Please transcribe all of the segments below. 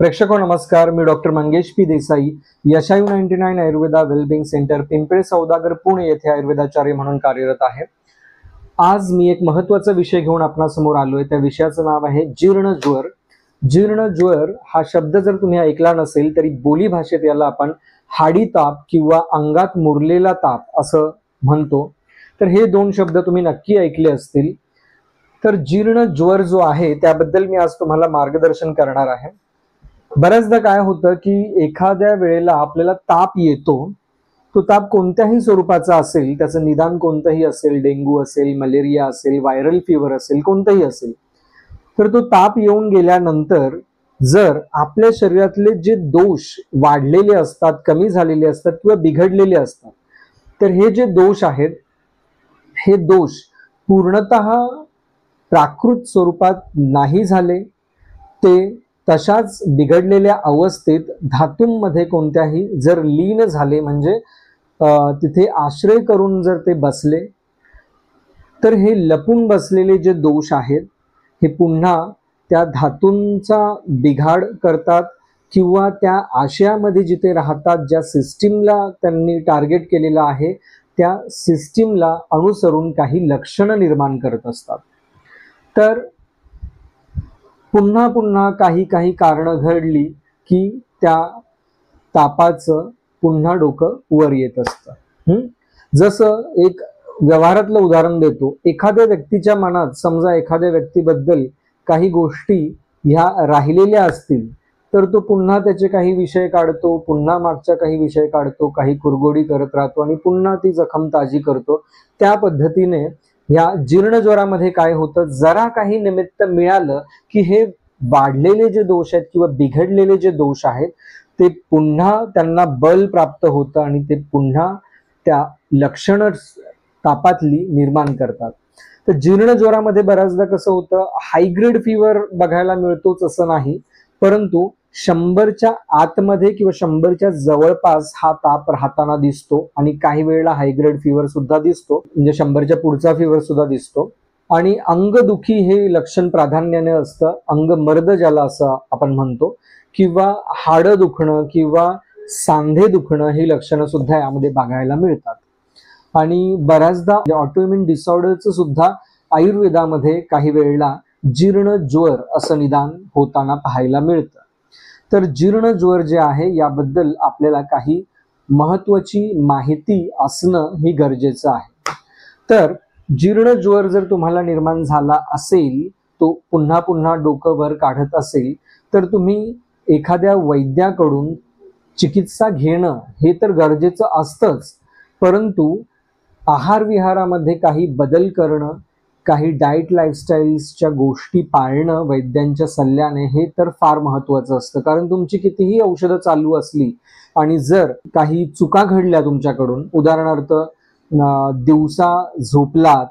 प्रेक्षको नमस्कार. मी doctor Mangesh P Desai, Yashayu 99 Ayurveda wellbeing centre, Pimple Saudagar, Pune येथे आयुर्वेदाचार्य म्हणून कार्यरत आहे. आज मी एक महत्त्वाचा विषय घेऊन आपणासमोर आलोय. त्या विषयाचं नाव आहे जीर्णज्वर. जीर्णज्वर हा शब्द जर तुम्ही ऐकला नसेल तरी बोली भाषेत याला आपण हाडी ताप किंवा अंगात मुरलेला ताप असं म्हणतो. तर हे दोन शब्द तुम्ही नक्की ऐकले असतील. तर जीर्णज्वर जो आहे त्याबद्दल मी आज तुम्हाला मार्गदर्शन करणार आहे. बऱ्याचदा काय होतं की एखाद्या वेळेला आपल्याला ताप येतो. तो ताप कोणत्याही स्वरूपाचा असेल, त्याचं निदान कोणतंही असेल, डेंग्यू असेल, मलेरिया असेल, व्हायरल फीवर असेल, कोणतंही असेल. तर तो ताप येऊन गेल्यानंतर जर आपल्या शरीरातले जे दोष वाढलेले असतात, कमी झालेले असतात किंवा बिघडलेले असतात, तर हे जे दोष आहेत, हे दोष पूर्णतः प्राकृत स्वरूपात नाही झाले, ते तशाच बिघडलेल्या अवस्थेत धातूंमध्ये कोणत्याही जर लीन झाले, म्हणजे तिथे आश्रय करून जर ते बसले, तर हे लपून बसलेले जे दोष आहेत हे पुन्हा त्या धातूंचा बिघाड करतात किंवा त्या आशयामध्ये जिथे राहतात, ज्या सिस्टीमला त्यांनी टार्गेट केलेलं आहे त्या सिस्टीमला अनुसरून काही लक्षणं निर्माण करत असतात. तर पुन्हा पुन्हा काही कारणं घडली की त्या तापाचं पुन्हा डोकं वर येत असतं. जसं एक व्यवहारातलं उदाहरण देतो. एखाद्या व्यक्तीच्या मनात समजा एखाद्या व्यक्तीबद्दल काही गोष्टी ह्या राहिलेल्या असतील, तर तो पुन्हा त्याचे काही विषय काढतो, पुन्हा मागच्या काही विषय काढतो, काही कुरगोडी करत राहतो आणि पुन्हा ती जखम ताजी करतो. त्या पद्धतीने या जीर्णज्वरामध्ये काय होतं, जरा काही निमित्त मिळालं की हे वाढलेले जे दोष आहेत किंवा बिघडलेले जे दोष आहेत ते पुन्हा त्यांना बल प्राप्त होतं आणि ते पुन्हा त्या लक्षणं तापातली निर्माण करतात. तर जीर्णज्वरामध्ये बऱ्याचदा कसं होतं, हायग्रेड फीवर बघायला मिळतोच असं नाही, परंतु 100च्या आतमध्ये किंवा 100च्या जवळपास हा ताप राहताना दिसतो आणि काही वेळेला हायग्रेड फीवर सुद्धा दिसतो, म्हणजे 100च्या पुढचा फीवर सुद्धा दिसतो. आणि अंगदुखी हे लक्षण प्राधान्याने असतं, अंगमर्द ज्याला असं आपण म्हणतो, किंवा हाडं दुखणं किंवा सांधे दुखणं ही लक्षणं सुद्धा यामध्ये बघायला मिळतात. आणि बऱ्याचदा ऑटोइम्युन डिसऑर्डरचं सुद्धा आयुर्वेदामध्ये काही वेळेला जीर्णज्वर असं निदान होताना पाहायला मिळतं. तर जीर्णज्वर जे आहे याबद्दल आपल्याला काही महत्त्वाची माहिती असणं ही गरजेचं आहे. तर जीर्णज्वर जर तुम्हाला निर्माण झाला असेल, तो पुन्हा पुन्हा डोकं वर काढत असेल, तर तुम्ही एखाद्या वैद्याकडून चिकित्सा घेणं हे तर गरजेचं असतंच, परंतु आहार विहारामध्ये काही बदल करणं, काही डाएट लाईफस्टाईल्सच्या गोष्टी पाळणं वैद्यांच्या सल्ल्याने हे तर फार महत्त्वाचं असतं. कारण तुमची कितीही औषधं चालू असली आणि जर काही चुका घडल्या तुमच्याकडून, उदाहरणार्थ दिवसा झोपलात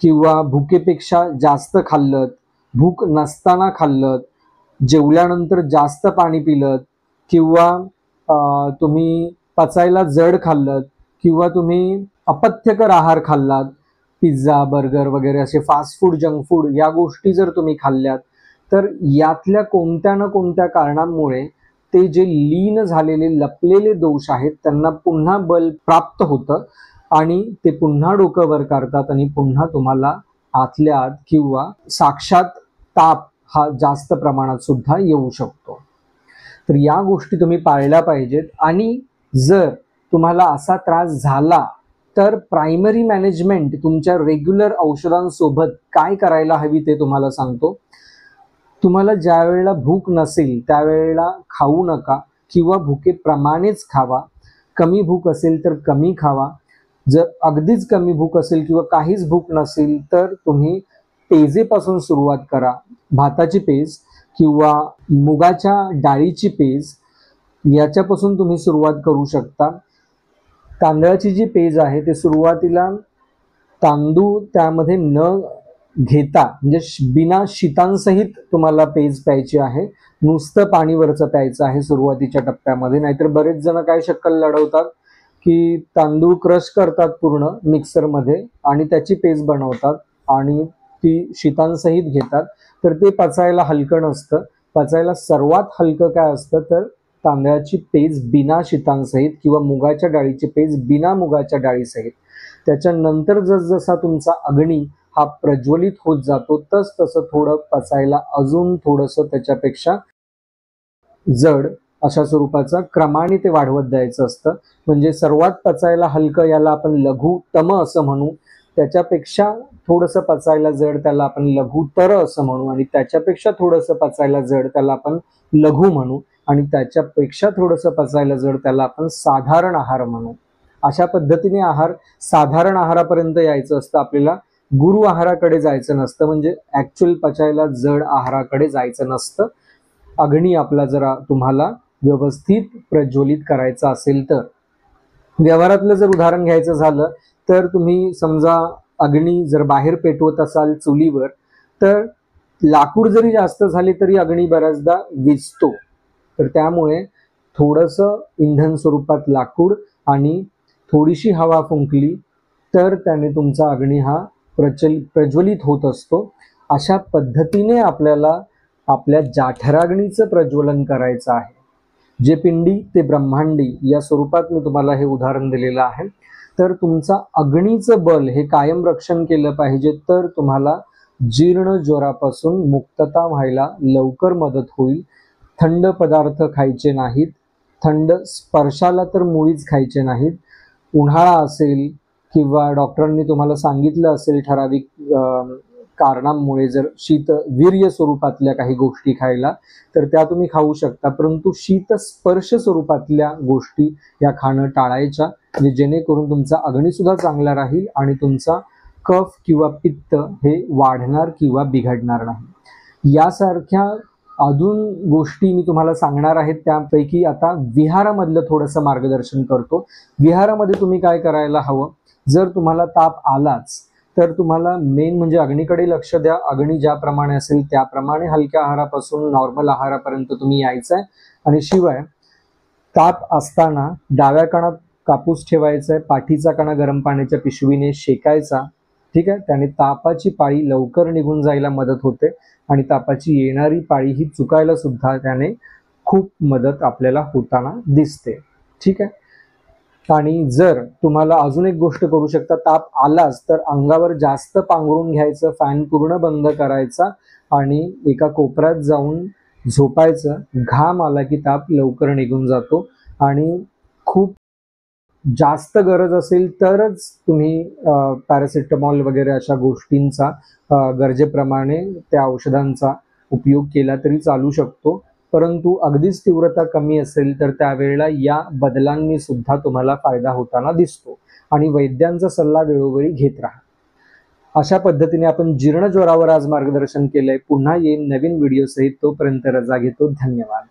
किंवा भुकेपेक्षा जास्त खाल्लत, भूक नसताना खाल्लत, जेवल्यानंतर जास्त पाणी पिलत, किंवा तुम्ही पचायला जड खाल्लत, किंवा तुम्ही अपथ्यकर आहार खाल्लात, पिझ्झा, बर्गर वगैरे असे फास्ट फूड, जंक फूड या गोष्टी जर तुम्ही खाल्ल्यात, तर यातल्या कोणत्या ना कोणत्या कारणांमुळे ते जे लीन झालेले लपलेले दोष आहेत त्यांना पुन्हा बल प्राप्त होतं आणि ते पुन्हा डोकं वर काढतात आणि पुन्हा तुम्हाला आतल्या आत किंवा साक्षात ताप हा जास्त प्रमाणात सुद्धा येऊ शकतो. तर या गोष्टी तुम्ही पाळल्या पाहिजेत. आणि जर तुम्हाला असा त्रास झाला तर प्रायमरी मॅनेजमेंट तुमच्या रेग्युलर औषधांसोबत काय करायला हवी ते तुम्हाला सांगतो. तुम्हाला ज्या वेळेला भूक नसेल त्यावेळेला खाऊ नका किंवा भुकेप्रमाणेच खावा. कमी भूक असेल तर कमी खावा. जर अगदीच कमी भूक असेल किंवा काहीच भूक नसेल तर तुम्ही पेजेपासून सुरुवात करा. भाताची पेज किंवा मुगाच्या डाळीची पेज याच्यापासून तुम्ही सुरुवात करू शकता. तांदळाची जी पेज आहे ते सुरुवातीला तांदूळ त्यामध्ये न घेता, म्हणजे बिना शीतांसहित तुम्हाला पेज प्यायची आहे. नुसतं पाणीवरचं प्यायचं आहे सुरुवातीच्या टप्प्यामध्ये. नाहीतर बरेच जण काय शक्कल लढवतात की तांदूळ क्रश करतात पूर्ण मिक्सरमध्ये आणि त्याची पेज बनवतात आणि ती शीतांसहित घेतात, तर ते पचायला हलकं नसतं. पचायला सर्वात हलकं काय असतं तर तांदळाची पेज बिना शीतांसहित किंवा मुगाच्या डाळीची पेज बिना मुगाच्या डाळीसहित. त्याच्यानंतर जसजसा तुमचा अग्नी हा प्रज्वलित होत जातो तसं थोडं पचायला अजून थोडंसं त्याच्यापेक्षा जड अशा स्वरूपाचा क्रमाने ते वाढवत द्यायचं असतं. म्हणजे सर्वात पचायला हलकं याला आपण लघुतम असं म्हणू, त्याच्यापेक्षा थोडंसं पचायला जड त्याला आपण लघुतर असं म्हणू, आणि त्याच्यापेक्षा थोडंसं पचायला जड त्याला आपण लघु म्हणू, आणि त्याच्यापेक्षा थोडंसं पचायला जड त्याला आपण साधारण आहार म्हणू. अशा पद्धतीने आहार साधारण आहारापर्यंत यायचं असतं आपल्याला. गुरु आहाराकडे जायचं नसतं, म्हणजे ऍक्च्युअल पचायला जड आहाराकडे जायचं नसतं. अग्नी आपला जरा तुम्हाला व्यवस्थित प्रज्वलित करायचा असेल तर. व्यवहारातलं जर उदाहरण घ्यायचं झालं तर तुम्ही समजा अग्नी जर बाहेर पेटवत असाल चुलीवर, तर लाकूड जरी जास्त झाले तरी अग्नी बऱ्याचदा विझतो. तर त्यामुळे थोडंसं इंधन स्वरूपात लाकूड आणि थोडीशी हवा फुंकली तर त्याने तुमचा अग्नी हा प्रज्वलित होत असतो. अशा पद्धतीने आपल्याला आपल्या जाठराग्नीचं प्रज्वलन करायचं आहे. जे पिंडी ते ब्रह्मांडी या स्वरूपात मी तुम्हाला हे उदाहरण दिलेलं आहे. तर तुमचा अग्नीचं बल हे कायम रक्षण केलं पाहिजे, तर तुम्हाला जीर्ण ज्वरापासून मुक्तता व्हायला लवकर मदत होईल. थंड पदार्थ खायचे नाहीत, थंड स्पर्शाला तर मुळीच खायचे नाहीत. उन्हाळा असेल किंवा डॉक्टरांनी तुम्हाला सांगितलं असेल ठराविक कारणांमुळे जर वीर्य स्वरूपातल्या काही गोष्टी खायला, तर त्या तुम्ही खाऊ शकता, परंतु शीतस्पर्श स्वरूपातल्या गोष्टी या खाणं टाळायच्या, म्हणजे जेणेकरून तुमचा अग्नी सुद्धा चांगला राहील आणि तुमचा कफ किंवा पित्त हे वाढणार किंवा बिघडणार नाही. यासारख्या अजून गोष्टी मी तुम्हाला सांगणार आहेत. त्यापैकी आता विहारामधलं थोडंसं मार्गदर्शन करतो. विहारामध्ये तुम्ही काय करायला हवं, जर तुम्हाला ताप आलाच तर तुम्हाला मेन म्हणजे अग्नीकडे लक्ष द्या. अग्नी ज्याप्रमाणे असेल त्याप्रमाणे हलक्या आहारापासून नॉर्मल आहारापर्यंत तुम्ही यायचं आहे. आणि शिवाय ताप असताना डाव्या कानात कापूस ठेवायचा आहे, पाठीचा कणा गरम पाण्याच्या पिशवीने शेकायचा. ठीक आहे, त्याने तापाची पाळी लवकर निघून जायला मदत होते आणि तापाची येणारी पाळी ही चुकायला सुद्धा त्याने खूप मदत आपल्याला होताना दिसते. ठीक आहे. आणि जर तुम्हाला अजून एक गोष्ट करू शकता, ताप आलाच तर अंगावर जास्त पांघरून घ्यायचं, फॅन पूर्ण बंद करायचा आणि एका कोपऱ्यात जाऊन झोपायचं. घाम आला की ताप लवकर निघून जातो. आणि खूप जास्त गरज असेल तरच तुम्ही पॅरासिटामॉल वगैरे अशा गोष्टींचा गरजेप्रमाणे त्या औषधांचा उपयोग केला तरी चालू शकतो. परंतु अगदीच तीव्रता कमी असेल तर त्यावेळेला या बदलांनी सुद्धा तुम्हाला फायदा होताना दिसतो. आणि वैद्यांचा सल्ला वेळोवेळी घेत राहा. अशा पद्धतीने आपण जीर्ण ज्वरावर आज मार्गदर्शन केलंय. पुन्हा येईन नवीन व्हिडिओ सहित. तोपर्यंत रजा घेतो. धन्यवाद.